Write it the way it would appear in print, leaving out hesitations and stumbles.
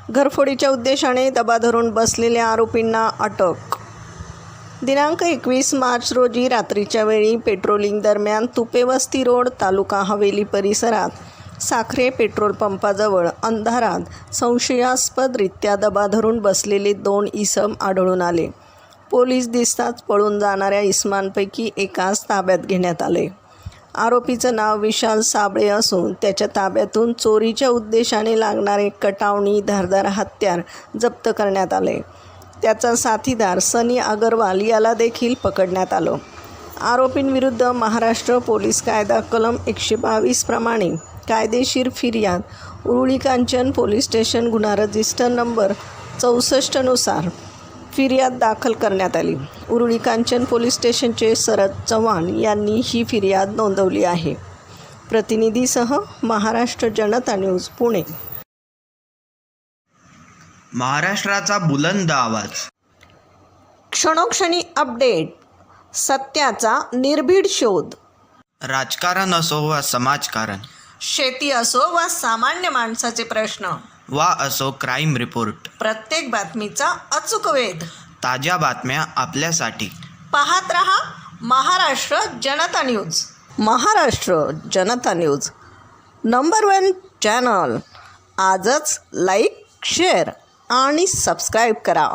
घरफोडीच्या उद्देशाने दबा धरून बसलेल्या आरोपींना अटक. दिनांक 21 मार्च रोजी रात्रीच्या वेळी पेट्रोलिंग दरम्यान तुपेवस्ती रोड तालुका हवेली परिसरात साखरे पेट्रोल पंपाजवळ अंधारात संशयास्पदरित्या दबा धरून बसलेले 2 इसम आढळून आले. पोलीस दिसताच पळून जाणाऱ्या इसमांपैकी एकास ताब्यात घेण्यात आले. आरोपीचं नाव विशाल साबळे असून त्याच्या ताब्यातून चोरीच्या उद्देशाने लागणारे कटावणी धारदार हत्यार जप्त करण्यात आले. त्याचा साथीदार सनी अग्रवाल याला देखील पकडण्यात आलं. आरोपींविरुद्ध महाराष्ट्र पोलीस कायदा कलम 122 प्रमाणे कायदेशीर फिर्याद उरुळी कांचन पोलीस स्टेशन गुन्हा रजिस्टर नंबर 64 नुसार फिर्याद दाखल करण्यात आली. उरुळी कांचन पोलीस स्टेशनचे शरद चव्हाण यांनी ही फिर्याद नोंदवली आहे. प्रतिनिधीसह महाराष्ट्र जनता न्यूज पुणे. महाराष्ट्राचा बुलंद आवाज. क्षणोक्षणी अपडेट, सत्याचा निर्भीड शोध. राजकारण असो वा समाजकारण, शेती असो वा सामान्य माणसाचे प्रश्न, वा असो क्राईम रिपोर्ट, प्रत्येक बातमीचा अचूक वेध. ताज्या बातम्या आपल्यासाठी. पाहत रहा महाराष्ट्र जनता न्यूज. महाराष्ट्र जनता न्यूज नंबर 1 चॅनल. आजच लाईक, शेअर आणि सबस्क्राईब करा.